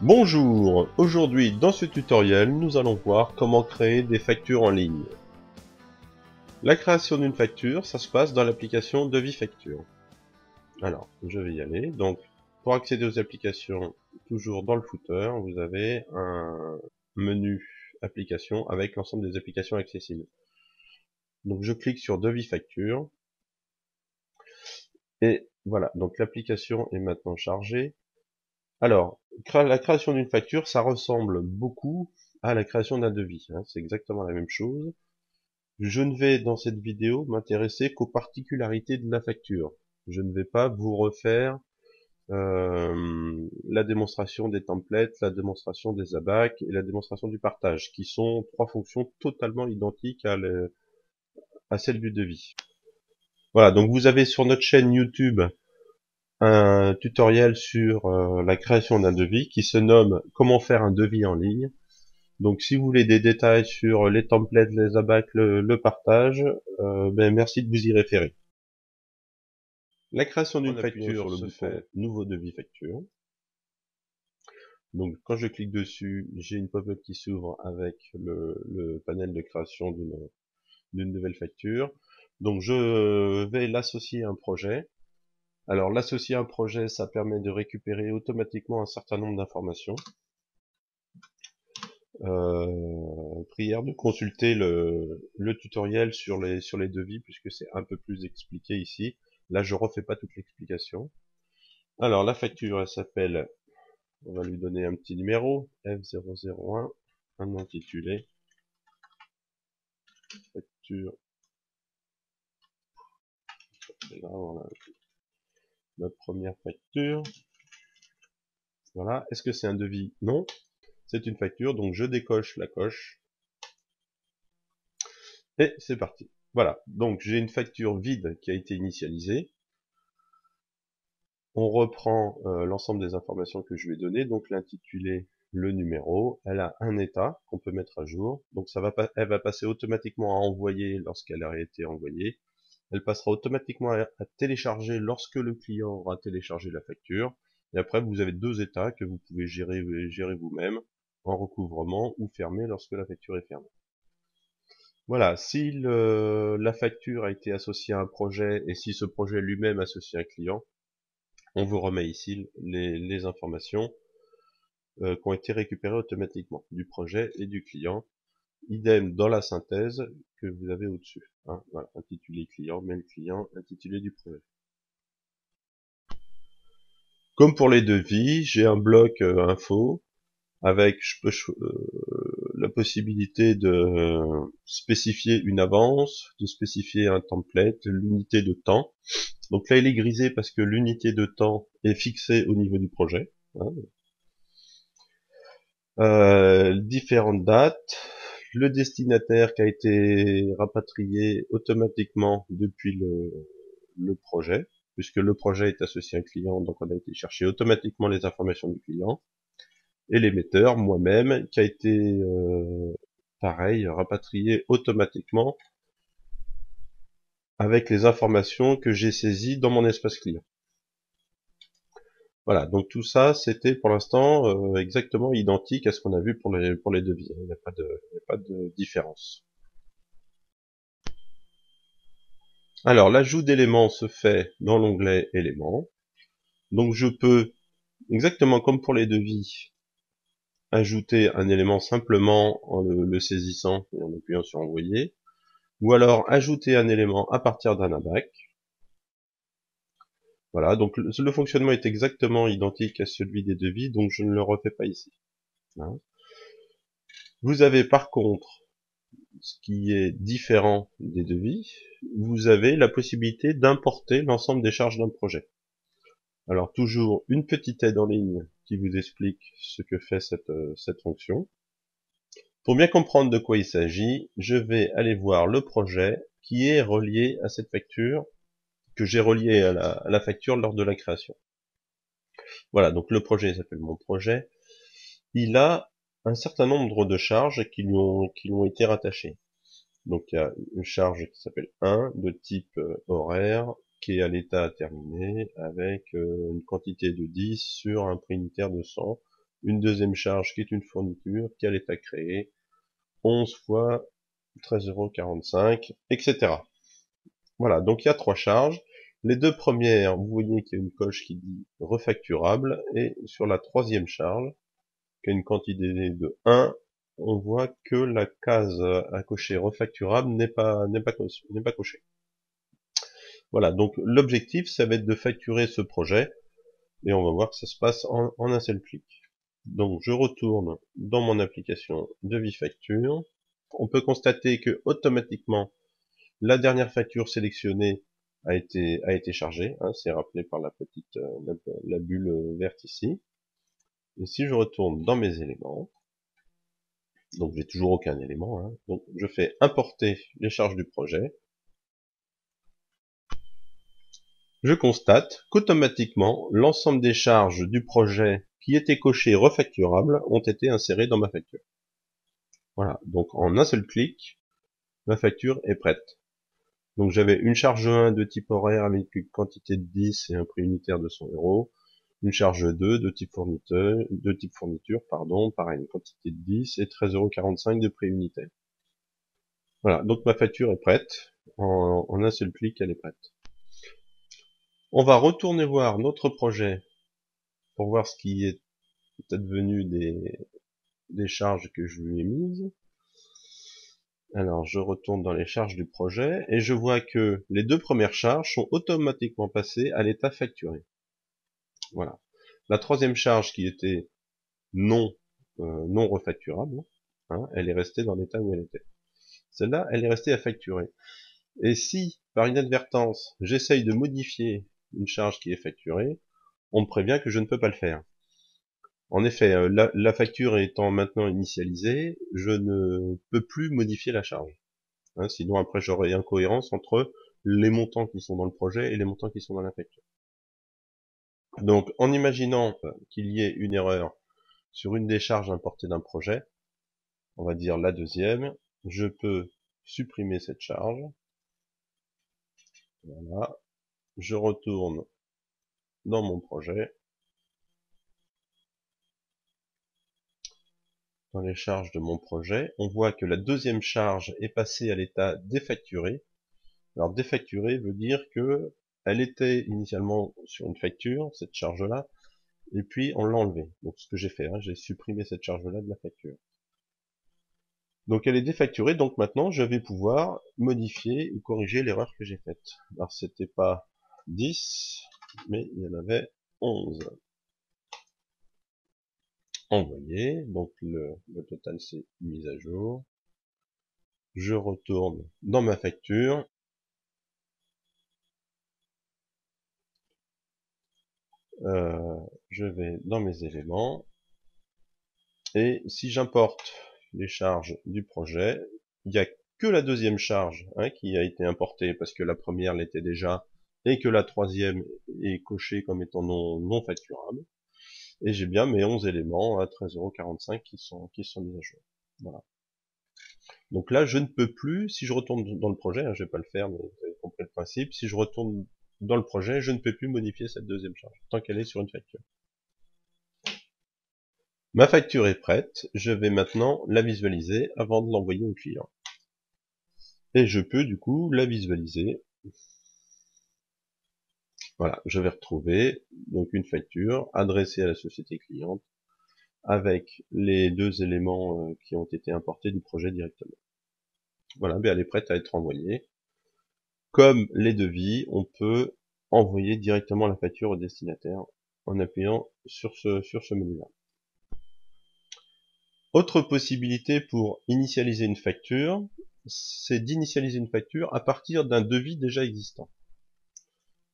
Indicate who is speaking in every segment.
Speaker 1: Bonjour, aujourd'hui dans ce tutoriel, nous allons voir comment créer des factures en ligne. La création d'une facture, ça se passe dans l'application Devis Facture. Alors, je vais y aller. Donc, pour accéder aux applications, toujours dans le footer, vous avez un menu applications avec l'ensemble des applications accessibles. Donc, je clique sur Devis Facture. Et voilà, donc l'application est maintenant chargée. Alors, la création d'une facture, ça ressemble beaucoup à la création d'un devis, hein, c'est exactement la même chose. Je ne vais dans cette vidéo m'intéresser qu'aux particularités de la facture. Je ne vais pas vous refaire la démonstration des templates, la démonstration des ABAC et la démonstration du partage, qui sont trois fonctions totalement identiques à celle du devis. Voilà, donc vous avez sur notre chaîne YouTube un tutoriel sur la création d'un devis qui se nomme comment faire un devis en ligne. Donc si vous voulez des détails sur les templates, les ABAC, le partage, merci de vous y référer. La création d'une facture se fait nouveau devis facture. Donc quand je clique dessus, j'ai une pop-up qui s'ouvre avec le panel de création d'une nouvelle facture. Donc je vais l'associer à un projet. Alors l'associer à un projet, ça permet de récupérer automatiquement un certain nombre d'informations. Prière de consulter le tutoriel sur les devis puisque c'est un peu plus expliqué ici. Là je refais pas toute l'explication. Alors la facture elle s'appelle, on va lui donner un petit numéro, F001, un intitulé, facture, là, voilà, ma première facture. Voilà, est-ce que c'est un devis? Non, c'est une facture, donc je décoche la coche. Et c'est parti. Voilà, donc j'ai une facture vide qui a été initialisée. On reprend l'ensemble des informations que je lui ai données, donc l'intitulé, le numéro, elle a un état qu'on peut mettre à jour, donc elle va passer automatiquement à envoyer lorsqu'elle a été envoyée, elle passera automatiquement à télécharger lorsque le client aura téléchargé la facture, et après vous avez deux états que vous pouvez gérer vous-même, en recouvrement ou fermé lorsque la facture est fermée. Voilà, si la facture a été associée à un projet, et si ce projet lui-même associe un client, on vous remet ici les informations qui ont été récupérées automatiquement du projet et du client. Idem dans la synthèse que vous avez au-dessus. Hein, voilà, intitulé client, mail client, intitulé du projet. Comme pour les devis, j'ai un bloc info avec la possibilité de spécifier une avance, de spécifier un template, l'unité de temps. Donc là, il est grisé parce que l'unité de temps est fixée au niveau du projet. Hein. Différentes dates, le destinataire qui a été rapatrié automatiquement depuis le projet, puisque le projet est associé à un client, donc on a été chercher automatiquement les informations du client, et l'émetteur, moi-même, qui a été pareil, rapatrié automatiquement avec les informations que j'ai saisies dans mon espace client. Voilà, donc tout ça, c'était pour l'instant exactement identique à ce qu'on a vu pour les devis. Il n'y a pas de différence. Alors, l'ajout d'éléments se fait dans l'onglet éléments. Donc, je peux, exactement comme pour les devis, ajouter un élément simplement en le saisissant et en appuyant sur envoyer. Ou alors, ajouter un élément à partir d'un ABAC. Voilà, donc le fonctionnement est exactement identique à celui des devis, donc je ne le refais pas ici. Hein. Vous avez par contre, ce qui est différent des devis, vous avez la possibilité d'importer l'ensemble des charges d'un projet. Alors toujours une petite aide en ligne qui vous explique ce que fait cette fonction. Pour bien comprendre de quoi il s'agit, je vais aller voir le projet qui est relié à cette facture, que j'ai relié à la facture lors de la création. Voilà, donc le projet s'appelle mon projet. Il a un certain nombre de charges qui lui ont été rattachées. Donc il y a une charge qui s'appelle 1 de type horaire qui est à l'état terminé avec une quantité de 10 sur un prix unitaire de 100 une deuxième charge qui est une fourniture, qui a l'état créé, 11 fois 13,45 €, etc. Voilà, donc il y a 3 charges. Les deux premières, vous voyez qu'il y a une coche qui dit refacturable, et sur la troisième charge, qui a une quantité de 1, on voit que la case à cocher refacturable n'est pas cochée. Voilà, donc l'objectif, ça va être de facturer ce projet, et on va voir que ça se passe en un seul clic. Donc je retourne dans mon application devis facture. On peut constater que automatiquement la dernière facture sélectionnée a été chargée, hein, c'est rappelé par la petite la bulle verte ici. Et si je retourne dans mes éléments, donc j'ai toujours aucun élément, hein, donc je fais importer les charges du projet. Je constate qu'automatiquement l'ensemble des charges du projet qui étaient cochées refacturables ont été insérées dans ma facture. Voilà, donc en un seul clic, ma facture est prête. Donc j'avais une charge 1 de type horaire avec une quantité de 10 et un prix unitaire de 100 €. Une charge 2 de type fourniture, pareil, une quantité de 10 et 13,45 € de prix unitaire. Voilà, donc ma facture est prête. En un seul clic, elle est prête. On va retourner voir notre projet pour voir ce qui est advenu des charges que je lui ai mises. Alors, je retourne dans les charges du projet et je vois que les deux premières charges sont automatiquement passées à l'état facturé. Voilà. La troisième charge qui était non refacturable, hein, elle est restée dans l'état où elle était. Celle-là, elle est restée à facturer. Et si, par inadvertance, j'essaye de modifier une charge qui est facturée, on me prévient que je ne peux pas le faire. En effet, la facture étant maintenant initialisée, je ne peux plus modifier la charge. Hein, sinon, après, j'aurai incohérence entre les montants qui sont dans le projet et les montants qui sont dans la facture. Donc, en imaginant qu'il y ait une erreur sur une des charges importées d'un projet, on va dire la deuxième, je peux supprimer cette charge. Voilà. Je retourne dans mon projet, dans les charges de mon projet. On voit que la deuxième charge est passée à l'état défacturé. Alors défacturé veut dire que elle était initialement sur une facture, cette charge-là, et puis on l'a enlevée. Donc ce que j'ai fait, hein, j'ai supprimé cette charge-là de la facture. Donc elle est défacturée, donc maintenant je vais pouvoir modifier ou corriger l'erreur que j'ai faite. Alors c'était pas 10, mais il y en avait 11. Envoyé, donc le total c'est mis à jour. Je retourne dans ma facture. Je vais dans mes éléments. Et si j'importe les charges du projet, il n'y a que la deuxième charge, hein, qui a été importée parce que la première l'était déjà et que la troisième est cochée comme étant non facturable. Et j'ai bien mes 11 éléments à 13,45 € qui sont mis à jour. Voilà. Donc là, je ne peux plus, si je retourne dans le projet, hein, je vais pas le faire, mais vous avez compris le principe, si je retourne dans le projet, je ne peux plus modifier cette deuxième charge, tant qu'elle est sur une facture. Ma facture est prête, je vais maintenant la visualiser avant de l'envoyer au client. Et je peux du coup la visualiser. Voilà, je vais retrouver donc une facture adressée à la société cliente avec les deux éléments qui ont été importés du projet directement. Voilà, elle est prête à être envoyée. Comme les devis, on peut envoyer directement la facture au destinataire en appuyant sur ce menu-là. Autre possibilité pour initialiser une facture, c'est d'initialiser une facture à partir d'un devis déjà existant.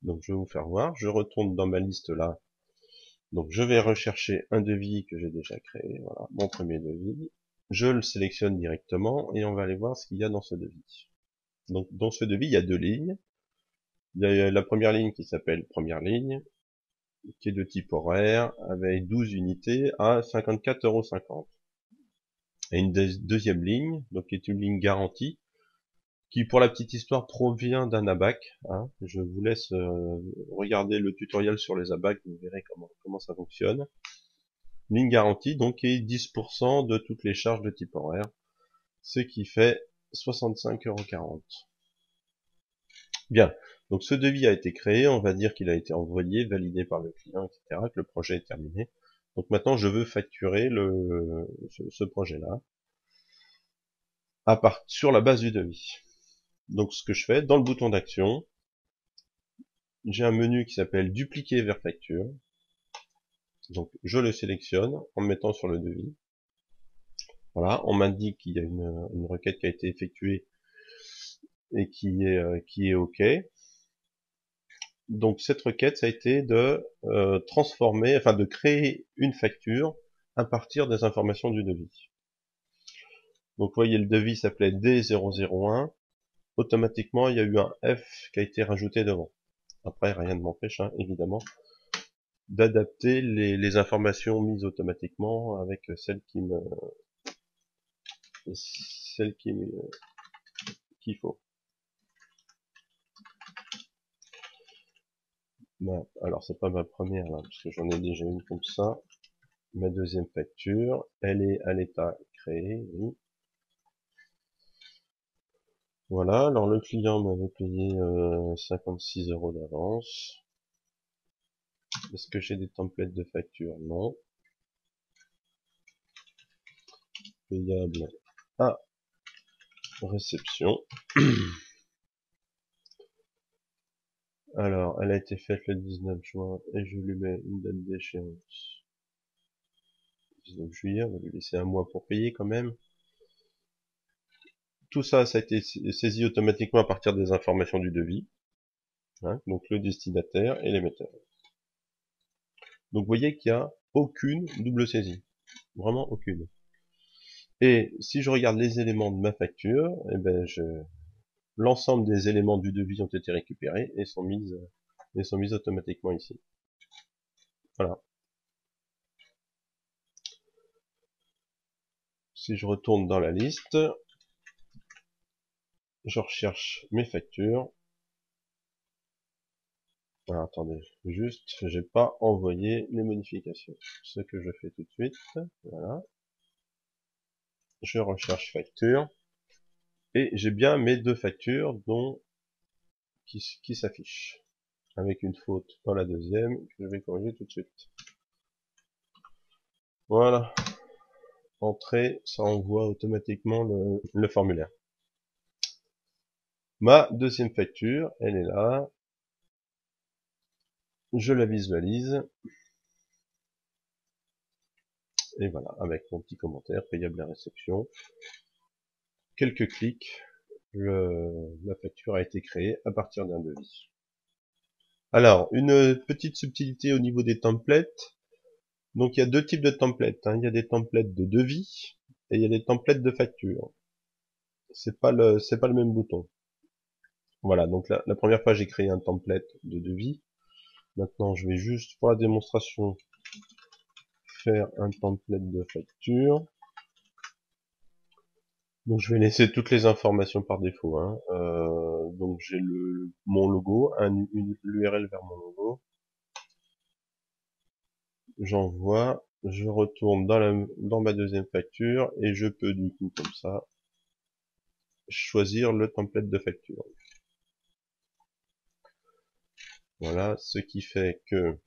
Speaker 1: Donc je vais vous faire voir, je retourne dans ma liste là. Donc je vais rechercher un devis que j'ai déjà créé, voilà, mon premier devis. Je le sélectionne directement et on va aller voir ce qu'il y a dans ce devis. Donc dans ce devis, il y a deux lignes. Il y a la première ligne qui s'appelle première ligne, qui est de type horaire, avec 12 unités à 54,50 €. Et une deuxième ligne, donc qui est une ligne garantie, qui pour la petite histoire provient d'un abac. Hein. Je vous laisse regarder le tutoriel sur les abacs, vous verrez comment ça fonctionne. ligne garantie, donc, est 10% de toutes les charges de type horaire, ce qui fait 65,40 €. Bien, donc ce devis a été créé, on va dire qu'il a été envoyé, validé par le client, etc., que le projet est terminé. Donc maintenant, je veux facturer ce projet-là sur la base du devis. Donc ce que je fais, dans le bouton d'action, j'ai un menu qui s'appelle dupliquer vers facture. Donc je le sélectionne en me mettant sur le devis. Voilà, on m'indique qu'il y a une requête qui a été effectuée et qui est OK. Donc cette requête, ça a été de transformer, enfin de créer une facture à partir des informations du devis. Donc vous voyez, le devis s'appelait D001. Automatiquement, il y a eu un F qui a été rajouté devant. Après, rien ne m'empêche, hein, évidemment, d'adapter les informations mises automatiquement avec celles qu'il faut. Alors c'est pas ma première là, parce que j'en ai déjà une comme ça. Ma deuxième facture, elle est à l'état créé, oui. Voilà, alors le client m'avait payé 56 € d'avance. Est-ce que j'ai des templates de facture? Non. Payable à réception. Alors, elle a été faite le 19 juin et je lui mets une date d'échéance. 19 juillet, on va lui laisser un mois pour payer quand même. Tout ça, ça a été saisi automatiquement à partir des informations du devis. Hein, donc le destinataire et l'émetteur. Donc vous voyez qu'il n'y a aucune double saisie. Vraiment aucune. Et si je regarde les éléments de ma facture, eh ben l'ensemble des éléments du devis ont été récupérés et sont mis automatiquement ici. Voilà. Si je retourne dans la liste, je recherche mes factures. Alors, attendez, juste, j'ai pas envoyé les modifications. Ce que je fais tout de suite, voilà. Je recherche facture. Et j'ai bien mes deux factures qui s'affichent. Avec une faute dans la deuxième, que je vais corriger tout de suite. Voilà. Entrée, ça envoie automatiquement le formulaire. Ma deuxième facture, elle est là. Je la visualise. Et voilà, avec mon petit commentaire, payable à réception. Quelques clics, la facture a été créée à partir d'un devis. Alors, une petite subtilité au niveau des templates. Donc il y a deux types de templates. Hein. Il y a des templates de devis et il y a des templates de facture. C'est pas le même bouton. Voilà, donc la première fois j'ai créé un template de devis. Maintenant je vais juste pour la démonstration faire un template de facture. Donc je vais laisser toutes les informations par défaut. Hein. Donc j'ai mon logo, l'URL vers mon logo. J'envoie, je retourne dans ma deuxième facture et je peux du coup comme ça choisir le template de facture. Voilà, ce qui fait que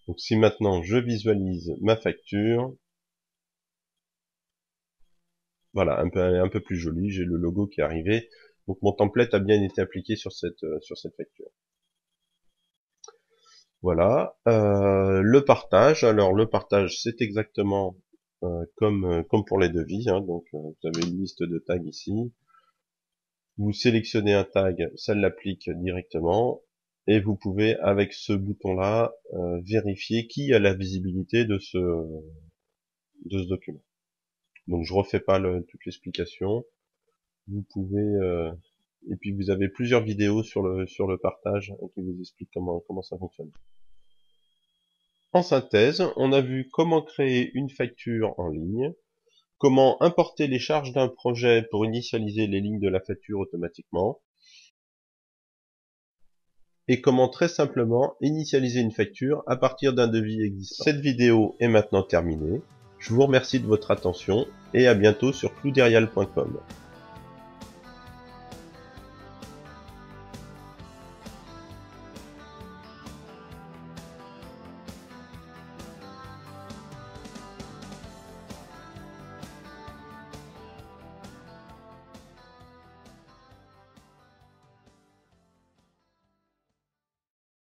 Speaker 1: donc si maintenant je visualise ma facture, voilà, un peu plus joli, j'ai le logo qui est arrivé. Donc mon template a bien été appliqué sur cette facture. Voilà, le partage. Alors le partage, c'est exactement comme pour les devis. Hein. Donc vous avez une liste de tags ici. Vous sélectionnez un tag, ça l'applique directement. Et vous pouvez, avec ce bouton-là, vérifier qui a la visibilité de ce document. Donc je refais pas toute l'explication. Vous pouvez et puis vous avez plusieurs vidéos sur le partage qui vous expliquent comment ça fonctionne. En synthèse, on a vu comment créer une facture en ligne, comment importer les charges d'un projet pour initialiser les lignes de la facture automatiquement, et comment très simplement initialiser une facture à partir d'un devis existant. Cette vidéo est maintenant terminée. Je vous remercie de votre attention et à bientôt sur clouderial.com.